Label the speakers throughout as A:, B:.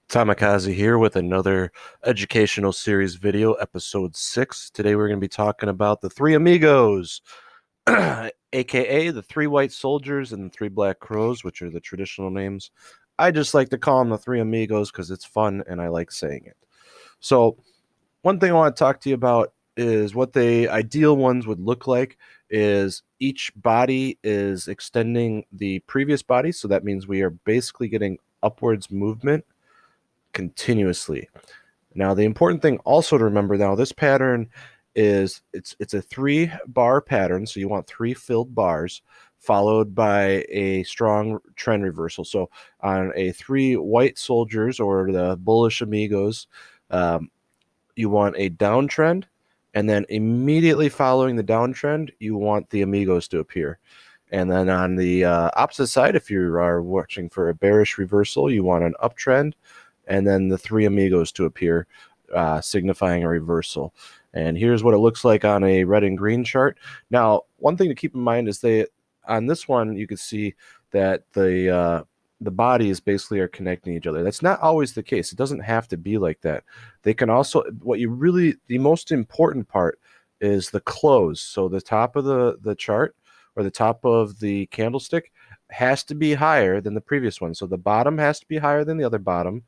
A: Tamakaze here with another educational series video, episode 6. Today we're going to be talking about the three amigos, aka the three white soldiers and the three black crows, which are the traditional names. I just like to call them the three amigos because it's fun and I like saying it. So, one thing I want to talk to you about is what the ideal ones would look like is each body is extending the previous body, so that means we are basically getting upwards movement continuously. Now, the important thing also to remember now, this pattern is it's a 3-bar pattern, so you want 3 filled bars followed by a strong trend reversal. So on a 3 white soldiers or the bullish amigos, you want a downtrend, and then immediately following the downtrend, you want the amigos to appear. And then on the opposite side, if you are watching for a bearish reversal, you want an uptrend, and then the three amigos to appear, signifying a reversal. And here's what it looks like on a red and green chart. Now, one thing to keep in mind is on this one, you can see that the bodies basically are connecting each other. That's not always the case. It doesn't have to be like that. They can also, the most important part is the close. So the top of the chart or the top of the candlestick has to be higher than the previous one. So the bottom has to be higher than the other bottom,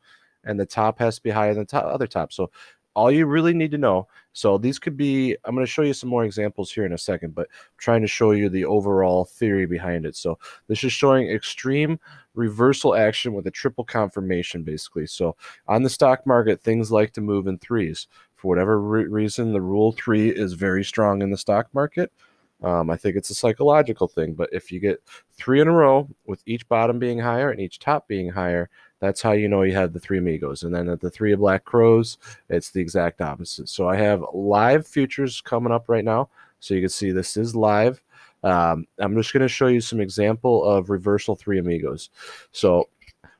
A: and the top has to be higher than the other top. So all you really need to know. So these could be, I'm going to show you some more examples here in a second, but I'm trying to show you the overall theory behind it. So this is showing extreme reversal action with a triple confirmation, basically. So on the stock market, things like to move in threes. For whatever reason, the rule 3 is very strong in the stock market. I think it's a psychological thing, but if you get 3 in a row with each bottom being higher and each top being higher, that's how you know you have the three amigos. And then at the three of black crows, it's the exact opposite. So I have live futures coming up right now. So you can see this is live. I'm just going to show you some example of reversal three amigos. So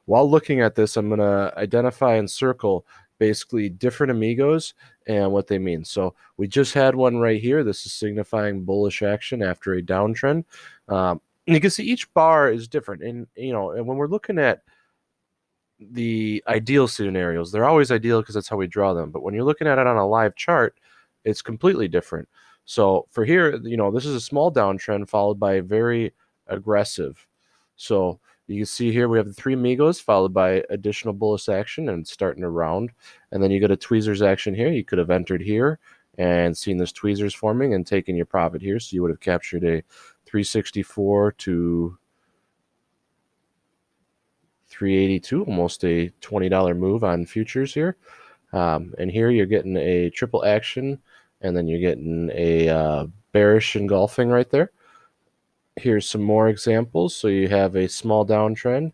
A: while looking at this, I'm going to identify and circle basically different amigos and what they mean. So we just had one right here. This is signifying bullish action after a downtrend. And you can see each bar is different. And when we're looking at the ideal scenarios, they're always ideal because that's how we draw them. But when you're looking at it on a live chart, it's completely different. So for here, this is a small downtrend followed by a very aggressive. So you can see here we have the three amigos followed by additional bullish action and starting to round. And then you get a tweezers action here. You could have entered here and seen this tweezers forming and taken your profit here. So you would have captured a 364 to 382, almost a $20 move on futures here. And here you're getting a triple action, and then you're getting a bearish engulfing right there. Here's some more examples. So you have a small downtrend.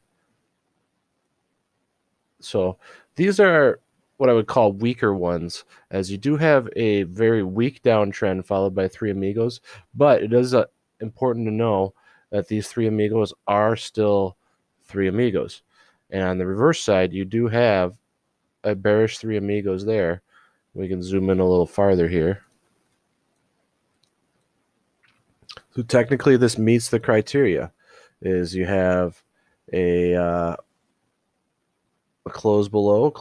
A: So these are what I would call weaker ones, as you do have a very weak downtrend followed by three amigos. But it is important to know that these three amigos are still three amigos. And on the reverse side, you do have a bearish three amigos there. We can zoom in a little farther here. So technically, this meets the criteria. Is you have a close below,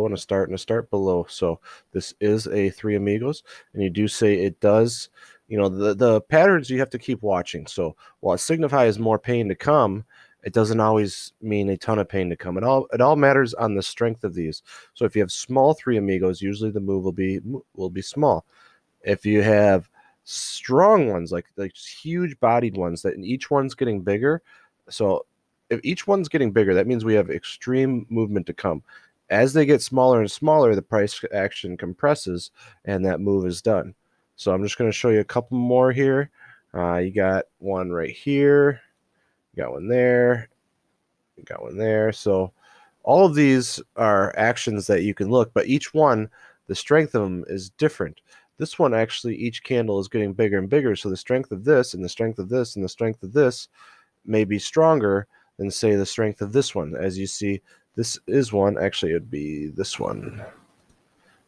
A: and a start below. So this is a three amigos, and you do say it does. The patterns you have to keep watching. So while it signifies more pain to come, it doesn't always mean a ton of pain to come. It all matters on the strength of these. So if you have small three amigos, usually the move will be small. If you have strong ones, like huge bodied ones, that each one's getting bigger. So if each one's getting bigger, that means we have extreme movement to come. As they get smaller and smaller, the price action compresses and that move is done. So I'm just going to show you a couple more here. You got one right here. You got one there. You got one there. So all of these are actions that you can look, but each one, the strength of them is different. This one actually, each candle is getting bigger and bigger. So the strength of this and the strength of this and the strength of this may be stronger than, say, the strength of this one. As you see, this is one. Actually, it would be this one.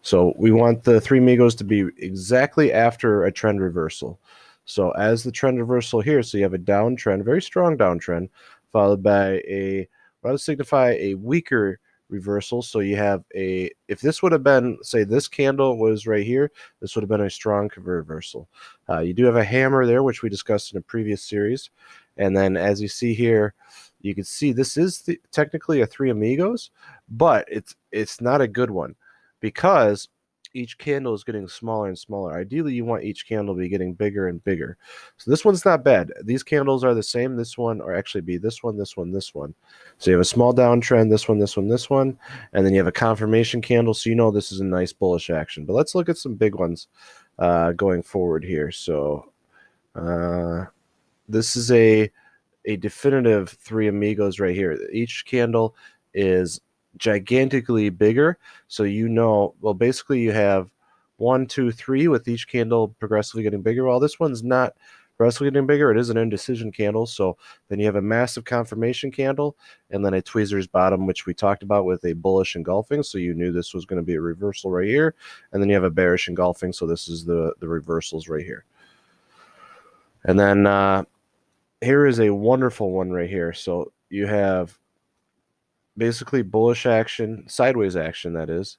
A: So we want the three amigos to be exactly after a trend reversal. So as the trend reversal here, so you have a downtrend, very strong downtrend, followed by what would signify a weaker reversal. So you have if this would have been, say this candle was right here, this would have been a strong reversal. You do have a hammer there, which we discussed in a previous series. And then as you see here, you can see this is technically a three amigos, but it's not a good one because each candle is getting smaller and smaller. Ideally, you want each candle to be getting bigger and bigger. So this one's not bad. These candles are the same. This one, or actually be this one, this one, this one. So you have a small downtrend, this one, this one, this one, and then you have a confirmation candle. So you know this is a nice bullish action. But let's look at some big ones going forward here. So this is a definitive three amigos right here. Each candle is gigantically bigger, so you know, well, basically you have 1, 2, 3 with each candle progressively getting bigger. Well, this one's not progressively getting bigger. It is an indecision candle. So then you have a massive confirmation candle and then a tweezer's bottom, which we talked about with a bullish engulfing. So you knew this was going to be a reversal right here. And then you have a bearish engulfing. So this is the reversals right here. And then here is a wonderful one right here. So you have basically bullish action, sideways action, that is,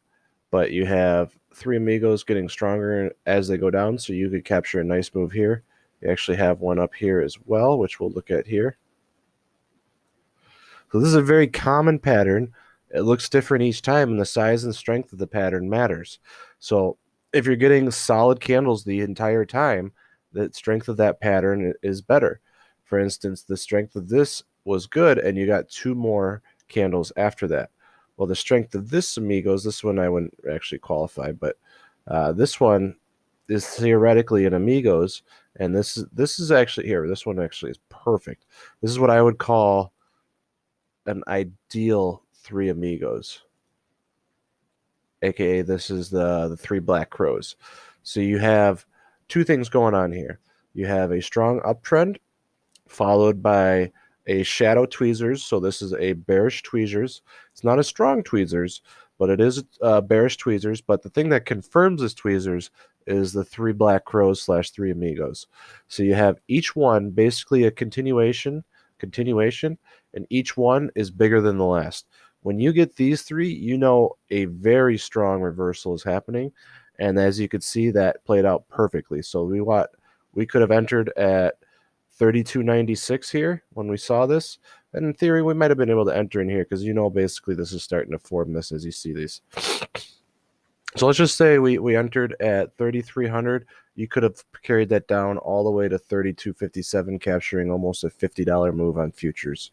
A: but you have three amigos getting stronger as they go down. So you could capture a nice move here. You actually have one up here as well, which we'll look at here. So this is a very common pattern. It looks different each time, and the size and strength of the pattern matters. So if you're getting solid candles the entire time, the strength of that pattern is better. For instance, the strength of this was good, and you got two more candles after that. Well, the strength of this Amigos, this one I wouldn't actually qualify, but this one is theoretically an Amigos, and this is actually here. This one actually is perfect. This is what I would call an ideal three amigos, aka this is the three black crows. So you have two things going on here. You have a strong uptrend followed by a shadow tweezers. So this is a bearish tweezers. It's not a strong tweezers, but it is bearish tweezers. But the thing that confirms this tweezers is the three black crows / three amigos. So you have each one basically a continuation, and each one is bigger than the last. When you get these three, you know a very strong reversal is happening. And as you could see, that played out perfectly. So we could have entered at 32.96 here when we saw this. And in theory, we might have been able to enter in here because you know basically this is starting to form this as you see these. So let's just say we entered at 3,300. You could have carried that down all the way to 32.57, capturing almost a $50 move on futures.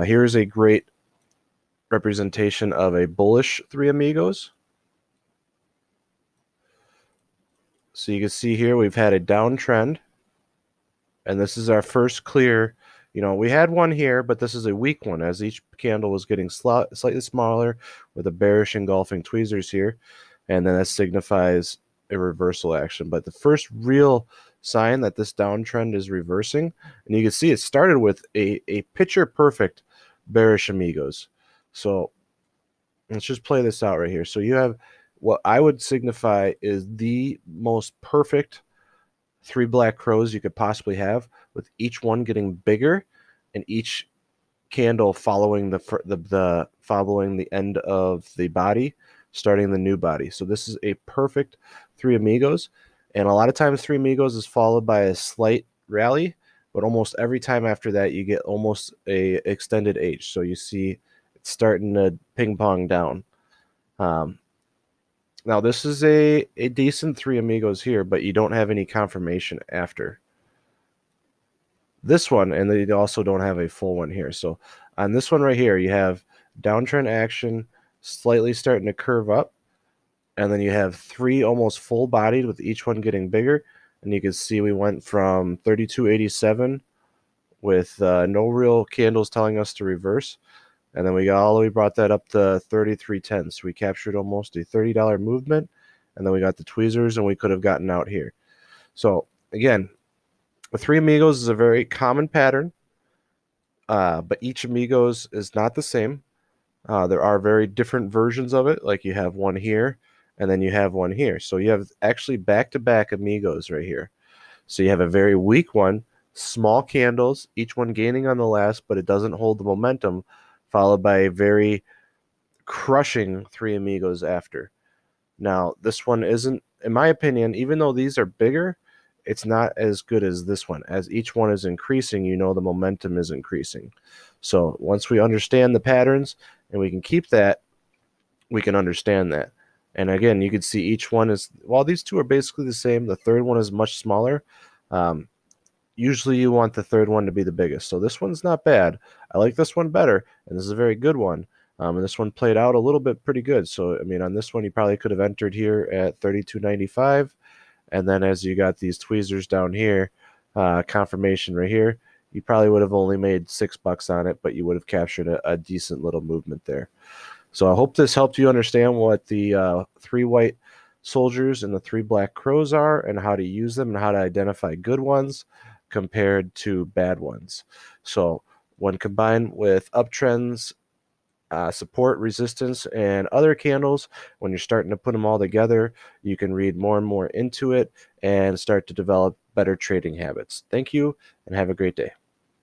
A: Here's a great representation of a bullish three amigos. So you can see here we've had a downtrend, and this is our first clear. You know, we had one here, but this is a weak one as each candle was getting slightly smaller with a bearish engulfing tweezers here, and then that signifies a reversal action. But the first real sign that this downtrend is reversing, and you can see it started with a picture perfect bearish amigos. So let's just play this out right here. So you have what I would signify is the most perfect three black crows you could possibly have, with each one getting bigger and each candle following the following the end of the body, starting the new body. So this is a perfect three amigos, and a lot of times three amigos is followed by a slight rally, but almost every time after that you get almost a extended H. So you see it's starting to ping pong down. Now this is a decent three amigos here, but you don't have any confirmation after this one, and they also don't have a full one here. So on this one right here, you have downtrend action slightly starting to curve up, and then you have three almost full bodied with each one getting bigger. And you can see we went from 32.87 with no real candles telling us to reverse, and then we brought that up to 33.10. So we captured almost a $30 movement, and then we got the tweezers, and we could have gotten out here. So again, the three amigos is a very common pattern, but each amigos is not the same. There are very different versions of it. Like you have one here, and then you have one here. So you have actually back-to-back amigos right here. So you have a very weak one, small candles, each one gaining on the last, but it doesn't hold the momentum, followed by a very crushing three Amigos after. Now, this one isn't, in my opinion, even though these are bigger, it's not as good as this one. As each one is increasing, the momentum is increasing. So once we understand the patterns and we can keep that, we can understand that. And again, you can see each one is, while these two are basically the same, the third one is much smaller. Um, Usually you want the third one to be the biggest. So this one's not bad. I like this one better, and this is a very good one. And this one played out a little bit pretty good. So, I mean, on this one, you probably could have entered here at 32.95. And then as you got these tweezers down here, confirmation right here, you probably would have only made $6 on it, but you would have captured a decent little movement there. So I hope this helped you understand what the three white soldiers and the three black crows are and how to use them and how to identify good ones compared to bad ones. So when combined with uptrends, support, resistance, and other candles, when you're starting to put them all together, you can read more and more into it and start to develop better trading habits. Thank you and have a great day.